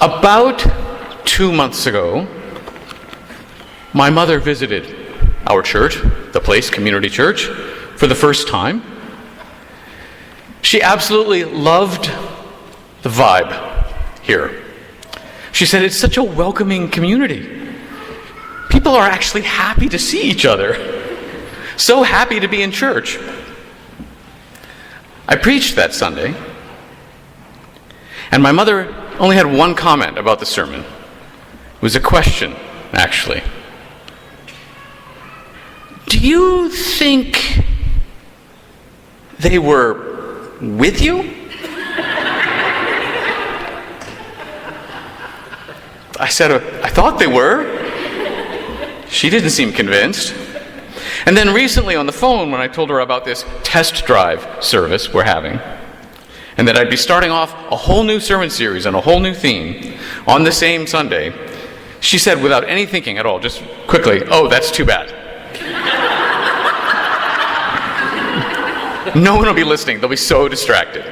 About 2 months ago, my mother visited our church, the Place Community Church, for the first time. She absolutely loved the vibe here. She said it's such a welcoming community. People are actually happy to see each other. So happy to be in church. I preached that Sunday, and my mother only had one comment about the sermon. It was a question, actually. Do you think they were with you? I said, I thought they were. She didn't seem convinced. And then recently on the phone, when I told her about this test drive service we're having, and that I'd be starting off a whole new sermon series and a whole new theme on the same Sunday, she said without any thinking at all, just quickly, "Oh, that's too bad." No one will be listening. They'll be so distracted.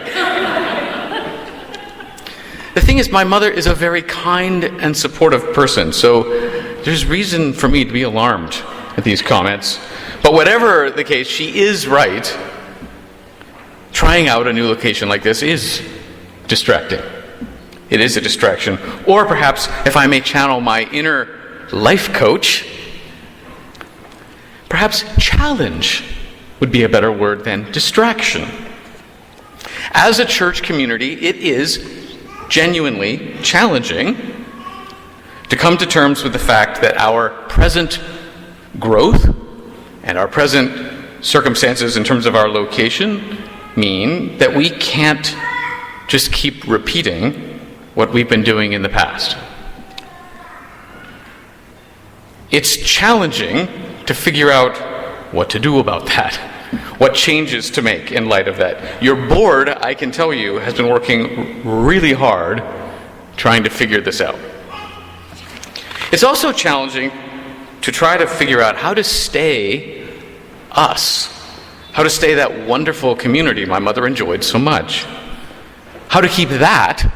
The thing is, my mother is a very kind and supportive person, so there's reason for me to be alarmed at these comments. But whatever the case, she is right. Trying out a new location like this is distracting. It is a distraction. Or perhaps, if I may channel my inner life coach, perhaps challenge would be a better word than distraction. As a church community, it is genuinely challenging to come to terms with the fact that our present growth and our present circumstances in terms of our location mean that we can't just keep repeating what we've been doing in the past. It's challenging to figure out what to do about that, what changes to make in light of that. Your board, I can tell you, has been working really hard trying to figure this out. It's also challenging to try to figure out how to stay us, how to stay that wonderful community my mother enjoyed so much, how to keep that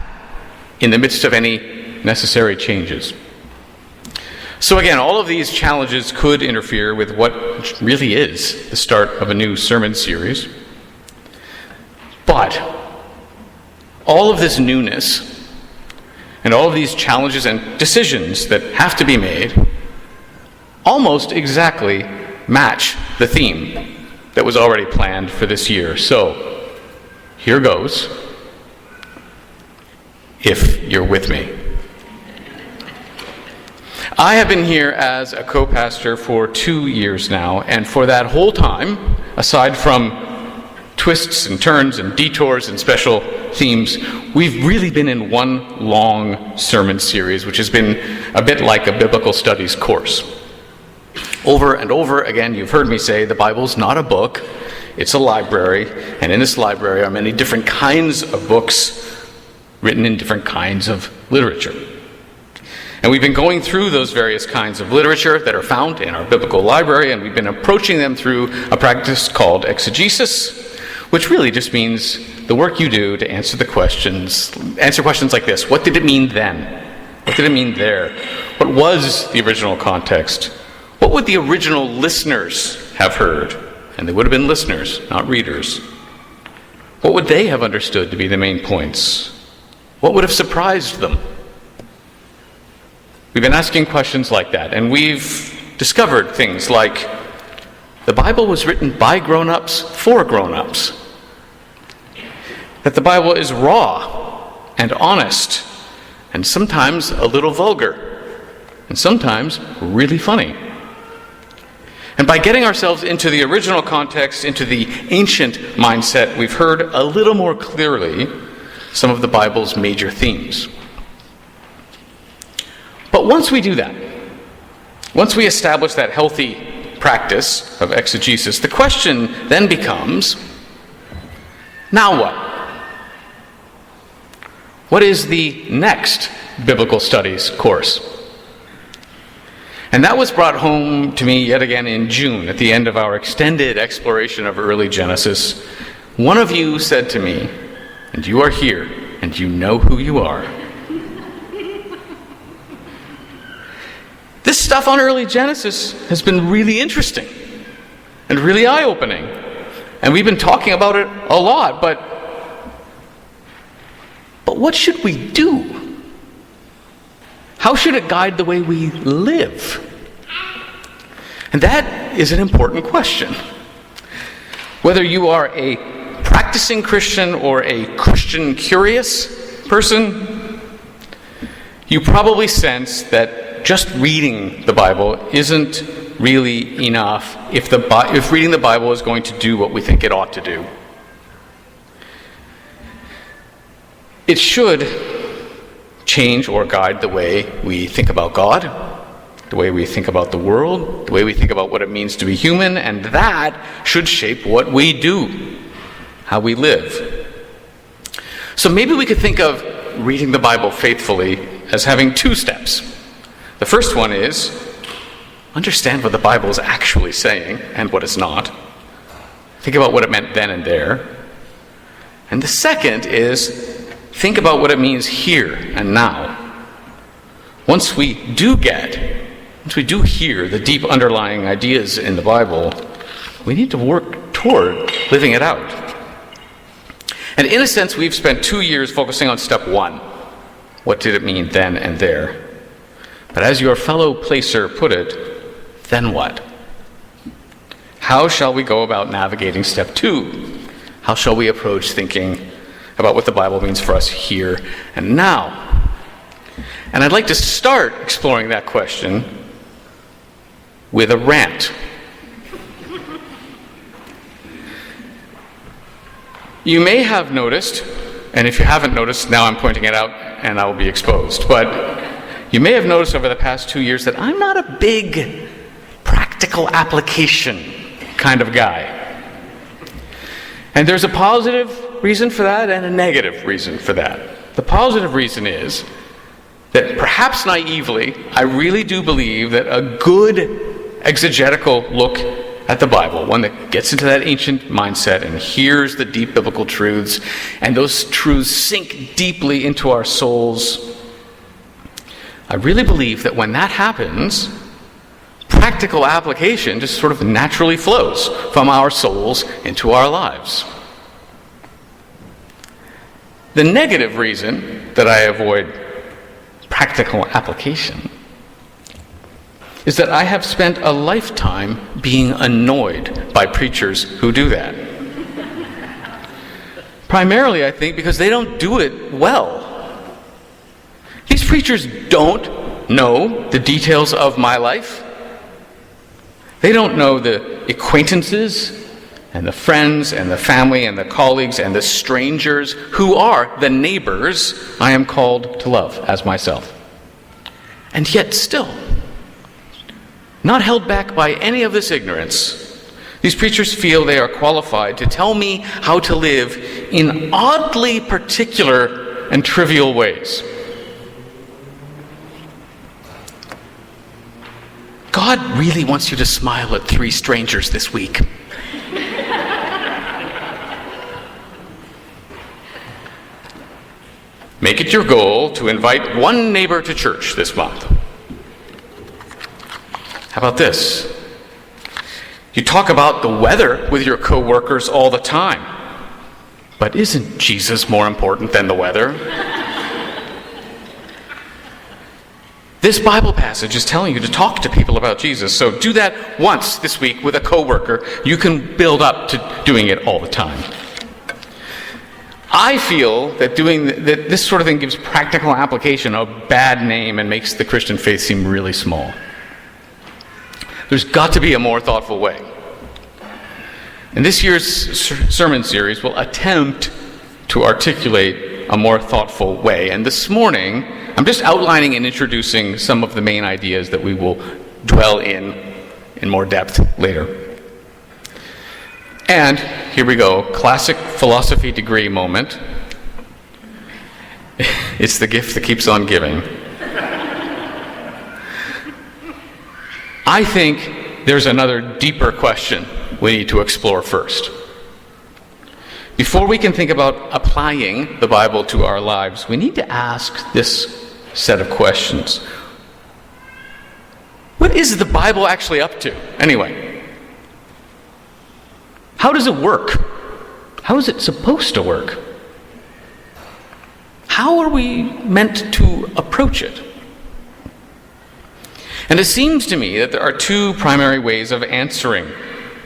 in the midst of any necessary changes. So again, all of these challenges could interfere with what really is the start of a new sermon series. But all of this newness and all of these challenges and decisions that have to be made almost exactly match the theme that was already planned for this year. So here goes, if you're with me. I have been here as a co-pastor for 2 years now, and for that whole time, aside from twists and turns and detours and special themes, we've really been in one long sermon series, which has been a bit like a biblical studies course. Over and over again, you've heard me say the Bible's not a book, it's a library, and in this library are many different kinds of books written in different kinds of literature. And we've been going through those various kinds of literature that are found in our biblical library, and we've been approaching them through a practice called exegesis, which really just means the work you do to answer questions like this. What did it mean then? What did it mean there? What was the original context? What would the original listeners have heard? And they would have been listeners, not readers. What would they have understood to be the main points? What would have surprised them? We've been asking questions like that, and we've discovered things like the Bible was written by grown-ups for grown-ups, that the Bible is raw and honest, and sometimes a little vulgar, and sometimes really funny. And by getting ourselves into the original context, into the ancient mindset, we've heard a little more clearly some of the Bible's major themes. But once we do that, once we establish that healthy practice of exegesis, the question then becomes, now what? What is the next biblical studies course? And that was brought home to me yet again in June, at the end of our extended exploration of early Genesis. One of you said to me, and you are here, and you know who you are, This stuff on early Genesis has been really interesting and really eye-opening. And we've been talking about it a lot, but what should we do? How should it guide the way we live? And that is an important question. Whether you are a practicing Christian or a Christian curious person, you probably sense that just reading the Bible isn't really enough if reading the Bible is going to do what we think it ought to do. It should change or guide the way we think about God, the way we think about the world, the way we think about what it means to be human, and that should shape what we do, how we live. So maybe we could think of reading the Bible faithfully as having two steps. The first one is understand what the Bible is actually saying and what it's not. Think about what it meant then and there. And the second is think about what it means here and now. Once we do hear the deep underlying ideas in the Bible, we need to work toward living it out. And in a sense, we've spent 2 years focusing on step one. What did it mean then and there? But as your fellow placer put it, then what? How shall we go about navigating step two? How shall we approach thinking about what the Bible means for us here and now? And I'd like to start exploring that question with a rant. You may have noticed, and if you haven't noticed, now I'm pointing it out and I will be exposed, but you may have noticed over the past 2 years that I'm not a big practical application kind of guy. And there's a positive reason for that and a negative reason for that. The positive reason is that perhaps naively, I really do believe that a good exegetical look at the Bible, one that gets into that ancient mindset and hears the deep biblical truths, and those truths sink deeply into our souls, I really believe that when that happens, practical application just sort of naturally flows from our souls into our lives. The negative reason that I avoid practical application is that I have spent a lifetime being annoyed by preachers who do that. Primarily, I think, because they don't do it well. These preachers don't know the details of my life. They don't know the acquaintances and the friends and the family and the colleagues and the strangers who are the neighbors I am called to love as myself. And yet still, not held back by any of this ignorance, these preachers feel they are qualified to tell me how to live in oddly particular and trivial ways. God really wants you to smile at 3 strangers this week. Make it your goal to invite 1 neighbor to church this month. How about this? You talk about the weather with your coworkers all the time. But isn't Jesus more important than the weather? This Bible passage is telling you to talk to people about Jesus, so do that once this week with a coworker. You can build up to doing it all the time. I feel that that this sort of thing gives practical application a bad name and makes the Christian faith seem really small. There's got to be a more thoughtful way. And this year's sermon series will attempt to articulate a more thoughtful way. And this morning, I'm just outlining and introducing some of the main ideas that we will dwell in more depth later. And here we go, classic philosophy degree moment. It's the gift that keeps on giving. I think there's another deeper question we need to explore first. Before we can think about applying the Bible to our lives, we need to ask this set of questions. What is the Bible actually up to, anyway? How does it work? How is it supposed to work? How are we meant to approach it? And it seems to me that there are two primary ways of answering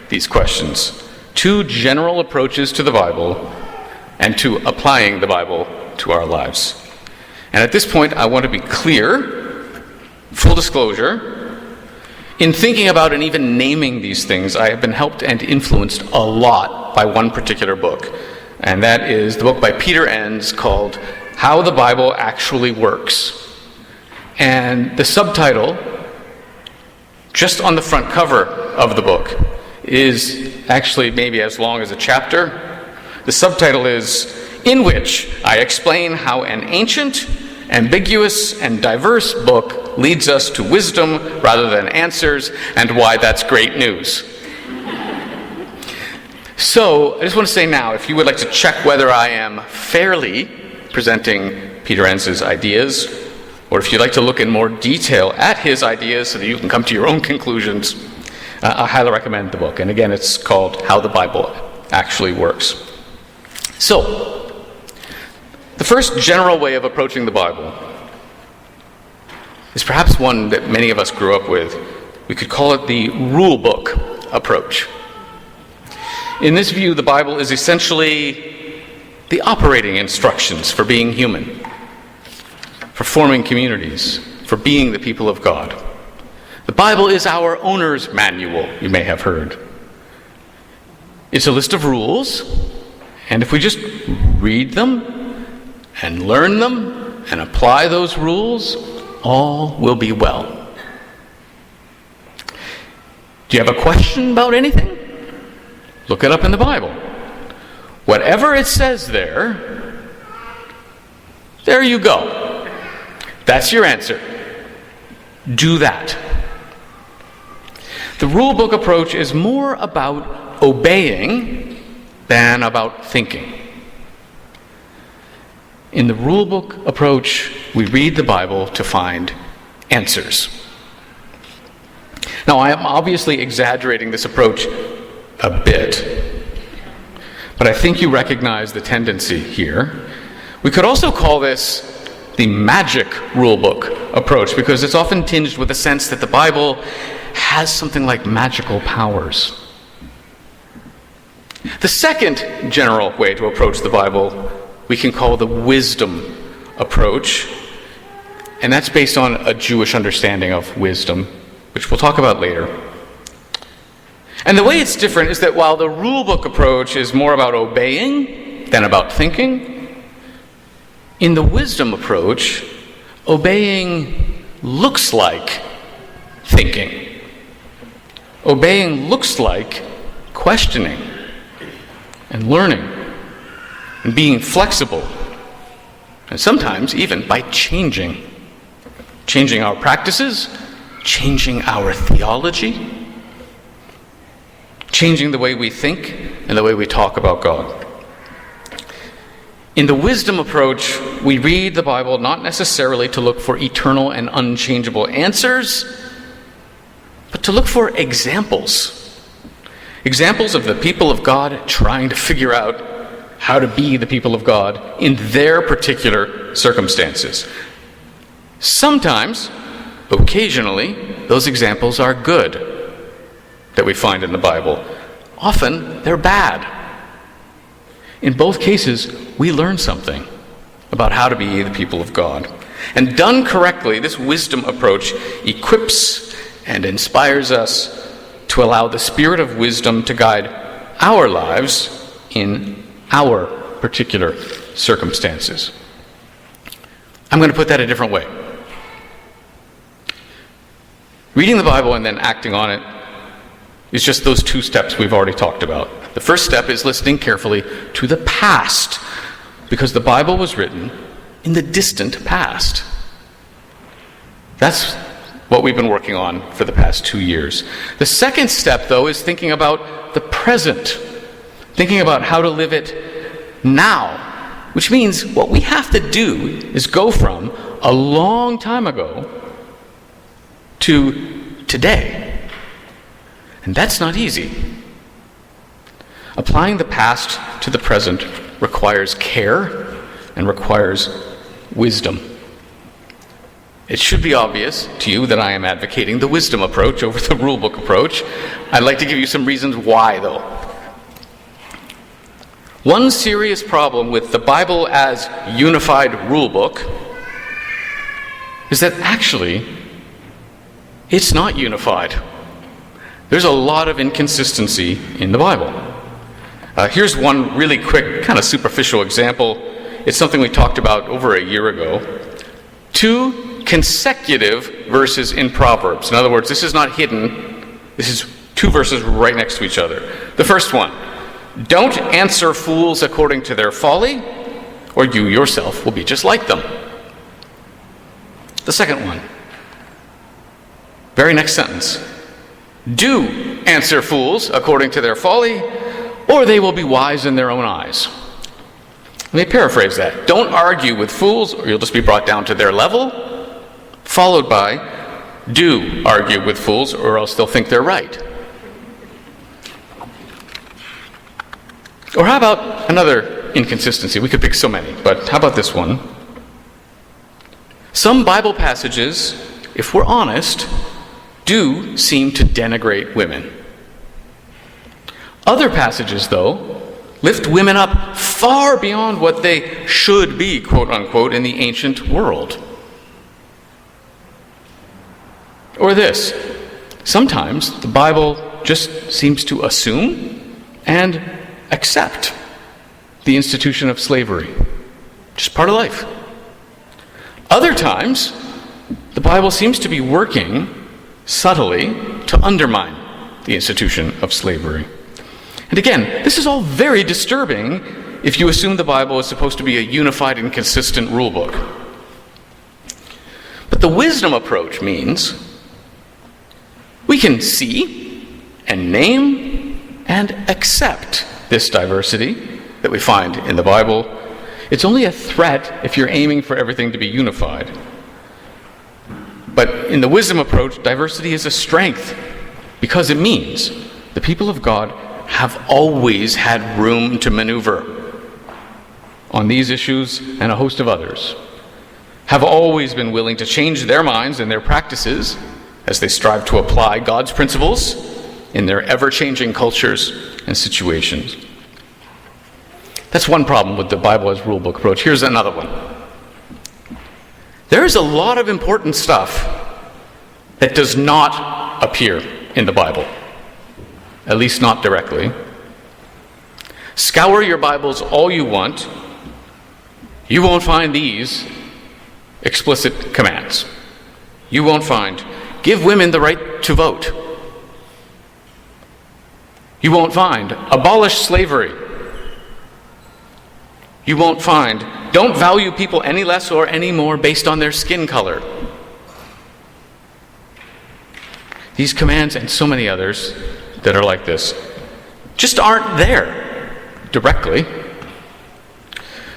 these questions. Two general approaches to the Bible and to applying the Bible to our lives. And at this point, I want to be clear, full disclosure, in thinking about and even naming these things, I have been helped and influenced a lot by one particular book. And that is the book by Peter Enns called How the Bible Actually Works. And the subtitle, just on the front cover of the book, is actually maybe as long as a chapter. The subtitle is, "In which I explain how an ancient, ambiguous, and diverse book leads us to wisdom rather than answers, and why that's great news." So, I just want to say now, if you would like to check whether I am fairly presenting Peter Enns' ideas, or if you'd like to look in more detail at his ideas so that you can come to your own conclusions, I highly recommend the book. And again, it's called How the Bible Actually Works. So, the first general way of approaching the Bible is perhaps one that many of us grew up with. We could call it the rule book approach. In this view, the Bible is essentially the operating instructions for being human, for forming communities, for being the people of God. The Bible is our owner's manual, you may have heard. It's a list of rules, and if we just read them and learn them and apply those rules, all will be well. Do you have a question about anything? Look it up in the Bible. Whatever it says there you go. That's your answer. Do that. The rule book approach is more about obeying than about thinking. In the rule book approach, we read the Bible to find answers. Now, I am obviously exaggerating this approach a bit, but I think you recognize the tendency here. We could also call this the magic rulebook approach, because it's often tinged with the sense that the Bible has something like magical powers. The second general way to approach the Bible we can call the wisdom approach, and that's based on a Jewish understanding of wisdom, which we'll talk about later. And the way it's different is that while the rulebook approach is more about obeying than about thinking, in the wisdom approach, obeying looks like thinking. Obeying looks like questioning and learning and being flexible, and sometimes even by changing our practices, changing our theology, changing the way we think and the way we talk about God. In the wisdom approach, we read the Bible not necessarily to look for eternal and unchangeable answers, but to look for examples. Examples of the people of God trying to figure out how to be the people of God in their particular circumstances. Sometimes, occasionally, those examples are good that we find in the Bible. Often, they're bad. In both cases, we learn something about how to be the people of God. And done correctly, this wisdom approach equips and inspires us to allow the spirit of wisdom to guide our lives in our particular circumstances. I'm going to put that a different way. Reading the Bible and then acting on it is just those two steps we've already talked about. The first step is listening carefully to the past, because the Bible was written in the distant past. That's what we've been working on for the past 2 years. The second step, though, is thinking about the present, thinking about how to live it now, which means what we have to do is go from a long time ago to today. And that's not easy. Applying the past to the present requires care and requires wisdom. It should be obvious to you that I am advocating the wisdom approach over the rulebook approach. I'd like to give you some reasons why, though. One serious problem with the Bible as unified rulebook is that actually it's not unified. There's a lot of inconsistency in the Bible. Here's one really quick, kind of superficial example. It's something we talked about over a year ago. 2 consecutive verses in Proverbs. In other words, this is not hidden. This is 2 verses right next to each other. The first one, don't answer fools according to their folly, or you yourself will be just like them. The second one, very next sentence, do answer fools according to their folly, or they will be wise in their own eyes. Let me paraphrase that. Don't argue with fools, or you'll just be brought down to their level, followed by, do argue with fools, or else they'll think they're right. Or how about another inconsistency? We could pick so many, but how about this one? Some Bible passages, if we're honest, do seem to denigrate women. Other passages, though, lift women up far beyond what they should be, quote unquote, in the ancient world. Or this, sometimes the Bible just seems to assume and accept the institution of slavery. Just part of life. Other times, the Bible seems to be working subtly to undermine the institution of slavery. And again, this is all very disturbing if you assume the Bible is supposed to be a unified and consistent rule book. But the wisdom approach means we can see and name and accept this diversity that we find in the Bible. It's only a threat if you're aiming for everything to be unified. But in the wisdom approach, diversity is a strength because it means the people of God have always had room to maneuver on these issues and a host of others, have always been willing to change their minds and their practices as they strive to apply God's principles in their ever-changing cultures and situations. That's one problem with the Bible as rulebook approach. Here's another one. There is a lot of important stuff that does not appear in the Bible, at least not directly. Scour your Bibles all you want. You won't find these explicit commands. You won't find, give women the right to vote. You won't find, abolish slavery. You won't find, don't value people any less or any more based on their skin color. These commands and so many others that are like this just aren't there directly.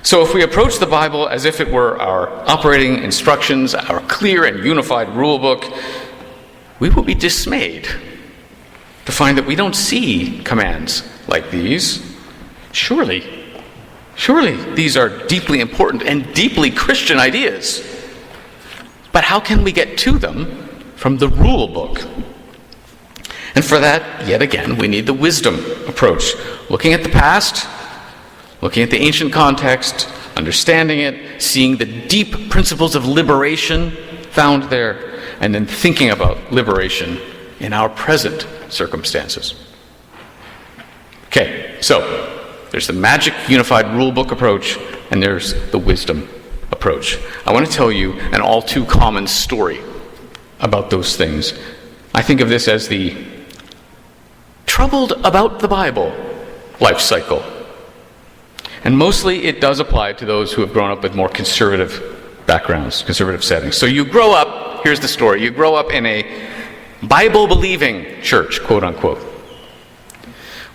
So if we approach the Bible as if it were our operating instructions, our clear and unified rule book, we will be dismayed to find that we don't see commands like these. Surely these are deeply important and deeply Christian ideas. But how can we get to them from the rule book? And for that, yet again, we need the wisdom approach. Looking at the past, looking at the ancient context, understanding it, seeing the deep principles of liberation found there, and then thinking about liberation in our present circumstances. Okay, so there's the magic unified rulebook approach, and there's the wisdom approach. I want to tell you an all too common story about those things. I think of this as the troubled about the Bible life cycle. And mostly it does apply to those who have grown up with more conservative backgrounds, conservative settings. So you grow up, here's the story, you grow up in a Bible-believing church, quote unquote.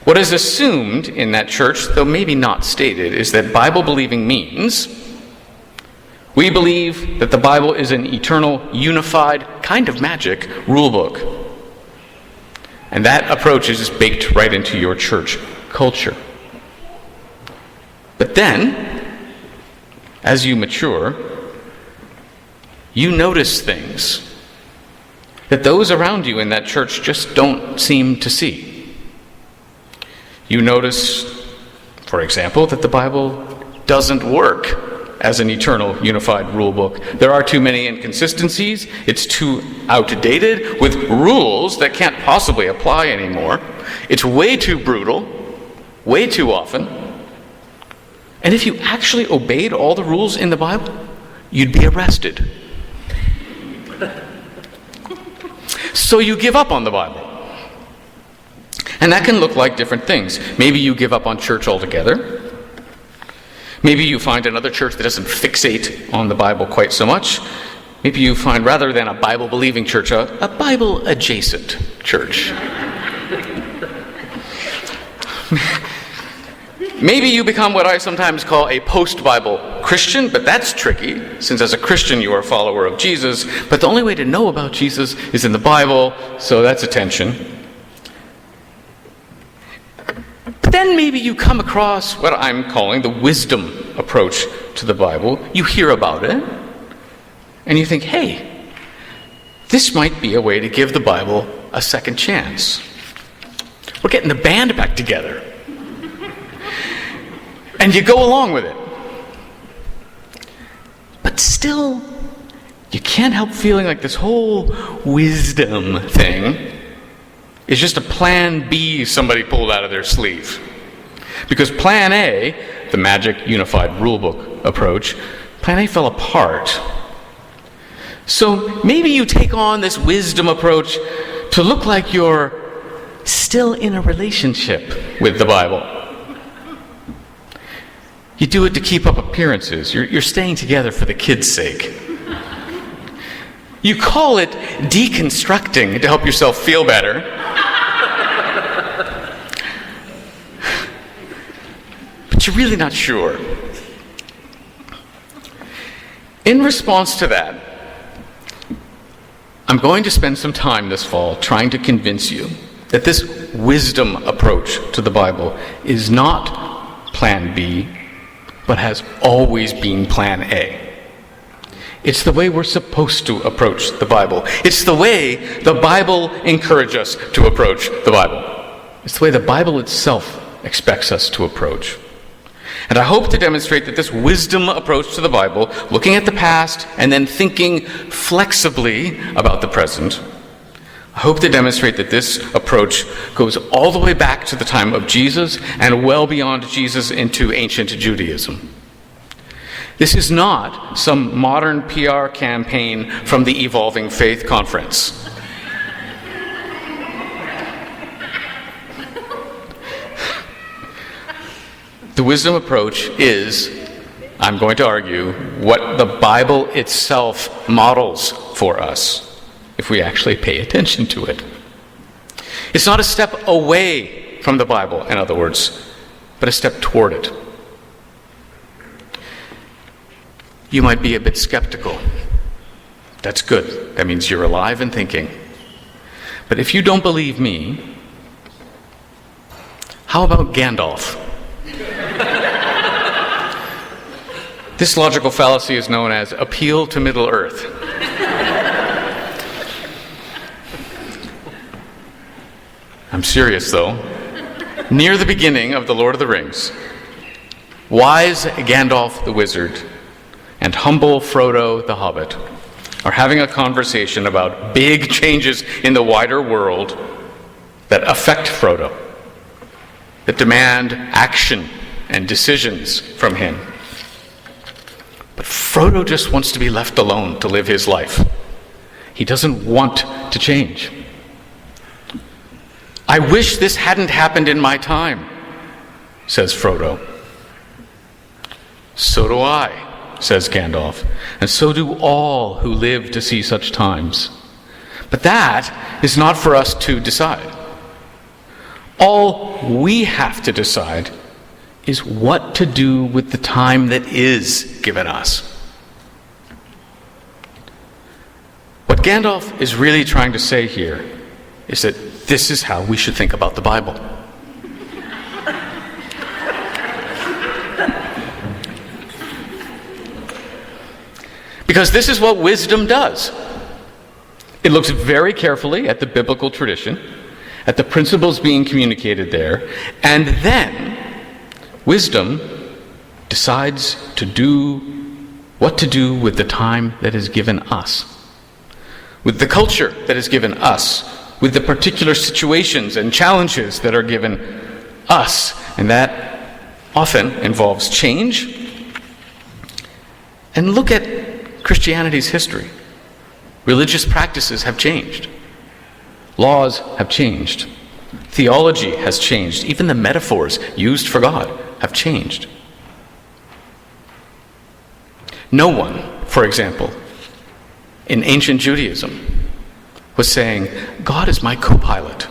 What is assumed in that church, though maybe not stated, is that Bible-believing means we believe that the Bible is an eternal, unified, kind of magic rule book. And that approach is just baked right into your church culture. But then, as you mature, you notice things that those around you in that church just don't seem to see. You notice, for example, that the Bible doesn't work as an eternal unified rule book. There are too many inconsistencies. It's too outdated with rules that can't possibly apply anymore. It's way too brutal, way too often. And if you actually obeyed all the rules in the Bible, you'd be arrested. So you give up on the Bible. And that can look like different things. Maybe you give up on church altogether. Maybe you find another church that doesn't fixate on the Bible quite so much. Maybe you find, rather than a Bible-believing church, a Bible-adjacent church. Maybe you become what I sometimes call a post-Bible Christian, but that's tricky, since as a Christian you are a follower of Jesus, but the only way to know about Jesus is in the Bible, so that's a tension. Then maybe you come across what I'm calling the wisdom approach to the Bible. You hear about it, and you think, hey, this might be a way to give the Bible a second chance. We're getting the band back together. And you go along with it. But still, you can't help feeling like this whole wisdom thing is just a plan B somebody pulled out of their sleeve. Because plan A, the magic unified rulebook approach, plan A fell apart. So maybe you take on this wisdom approach to look like you're still in a relationship with the Bible. You do it to keep up appearances. You're staying together for the kids' sake. You call it deconstructing to help yourself feel better. But you're really not sure. In response to that, I'm going to spend some time this fall trying to convince you that this wisdom approach to the Bible is not plan B, but has always been plan A. It's the way we're supposed to approach the Bible. It's the way the Bible encourages us to approach the Bible. It's the way the Bible itself expects us to approach. And I hope to demonstrate that this wisdom approach to the Bible, looking at the past and then thinking flexibly about the present, I hope to demonstrate that this approach goes all the way back to the time of Jesus and well beyond Jesus into ancient Judaism. This is not some modern PR campaign from the Evolving Faith Conference. The wisdom approach is, I'm going to argue, what the Bible itself models for us if we actually pay attention to it. It's not a step away from the Bible, in other words, but a step toward it. You might be a bit skeptical. That's good. That means you're alive and thinking. But if you don't believe me, how about Gandalf? This logical fallacy is known as appeal to Middle Earth. I'm serious, though. Near the beginning of The Lord of the Rings, wise Gandalf the wizard and humble Frodo the hobbit are having a conversation about big changes in the wider world that affect Frodo, that demand action and decisions from him. But Frodo just wants to be left alone to live his life. He doesn't want to change. I wish this hadn't happened in my time, says Frodo. So do I, says Gandalf, and so do all who live to see such times. But that is not for us to decide. All we have to decide is what to do with the time that is given us. What Gandalf is really trying to say here is that this is how we should think about the Bible. Because this is what wisdom does. It looks very carefully at the biblical tradition, at the principles being communicated there, and then wisdom decides to do what to do with the time that is given us, with the culture that is given us, with the particular situations and challenges that are given us. And that often involves change. And look at Christianity's history. Religious practices have changed. Laws have changed. Theology has changed. Even the metaphors used for God have changed. No one, for example, in ancient Judaism was saying, God is my co-pilot.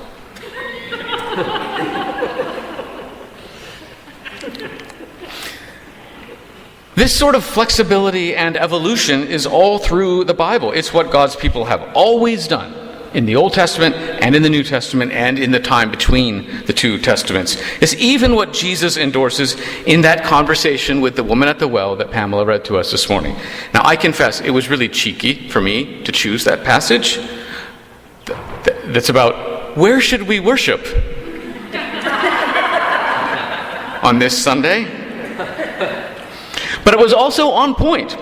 This sort of flexibility and evolution is all through the Bible. It's what God's people have always done in the Old Testament and in the New Testament and in the time between the two testaments. It's even what Jesus endorses in that conversation with the woman at the well that Pamela read to us this morning. Now, I confess it was really cheeky for me to choose that passage that's about where should we worship on this Sunday? But it was also on point.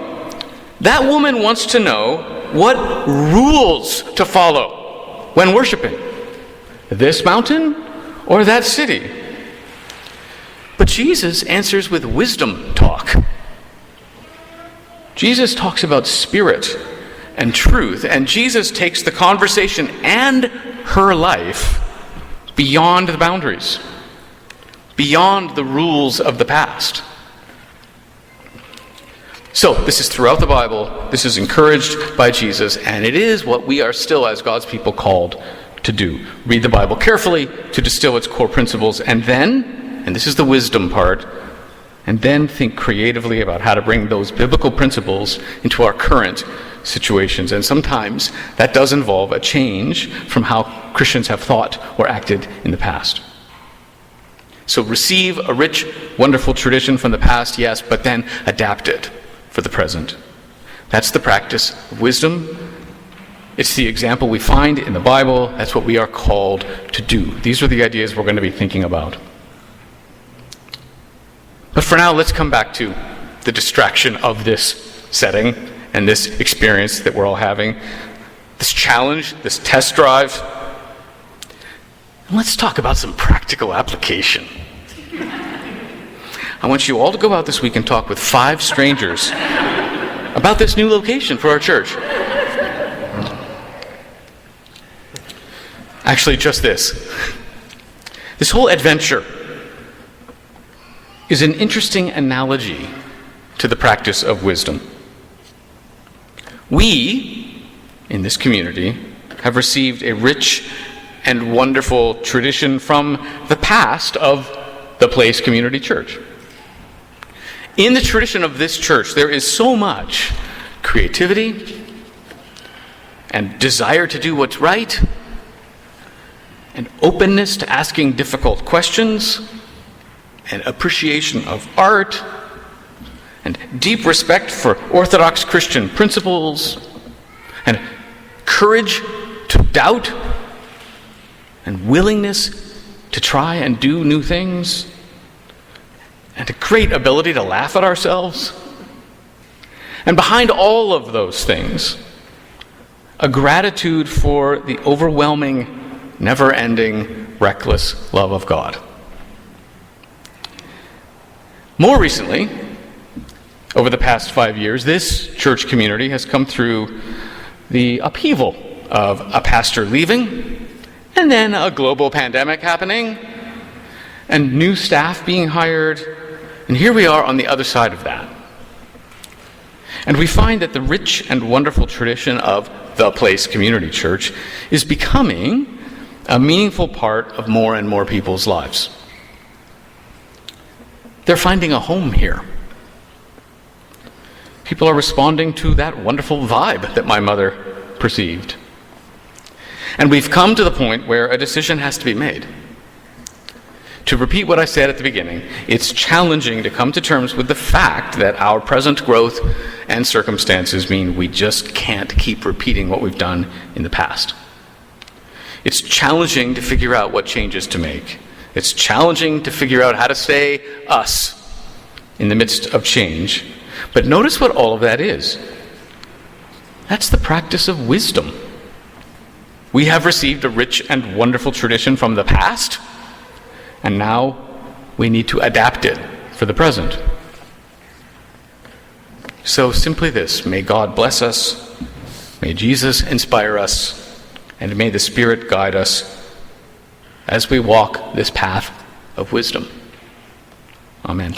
That woman wants to know what rules to follow when worshiping. This mountain or that city? But Jesus answers with wisdom talk. Jesus talks about spirit and truth, and Jesus takes the conversation and her life beyond the boundaries, beyond the rules of the past. So, this is throughout the Bible, this is encouraged by Jesus, and it is what we are still, as God's people, called to do. Read the Bible carefully to distill its core principles, and then, and this is the wisdom part, and then think creatively about how to bring those biblical principles into our current situations. And sometimes that does involve a change from how Christians have thought or acted in the past. So receive a rich, wonderful tradition from the past, yes, but then adapt it for the present. That's the practice of wisdom. It's the example we find in the Bible. That's what we are called to do. These are the ideas we're going to be thinking about. But for now, let's come back to the distraction of this setting and this experience that we're all having, this challenge, this test drive. And let's talk about some practical application. I want you all to go out this week and talk with 5 strangers about this new location for our church. Actually, just this. This whole adventure is an interesting analogy to the practice of wisdom. We, in this community, have received a rich and wonderful tradition from the past of the Place Community Church. In the tradition of this church, there is so much creativity and desire to do what's right, and openness to asking difficult questions, and appreciation of art, and deep respect for Orthodox Christian principles, and courage to doubt, and willingness to try and do new things, and a great ability to laugh at ourselves. And behind all of those things, a gratitude for the overwhelming, never-ending, reckless love of God. More recently, over the past 5 years, this church community has come through the upheaval of a pastor leaving, and then a global pandemic happening, and new staff being hired, and here we are on the other side of that. And we find that the rich and wonderful tradition of the Place Community Church is becoming a meaningful part of more and more people's lives. They're finding a home here. People are responding to that wonderful vibe that my mother perceived. And we've come to the point where a decision has to be made. To repeat what I said at the beginning, it's challenging to come to terms with the fact that our present growth and circumstances mean we just can't keep repeating what we've done in the past. It's challenging to figure out what changes to make. It's challenging to figure out how to stay us in the midst of change. But notice what all of that is. That's the practice of wisdom. We have received a rich and wonderful tradition from the past, and now we need to adapt it for the present. So simply this: may God bless us, may Jesus inspire us, and may the Spirit guide us as we walk this path of wisdom. Amen.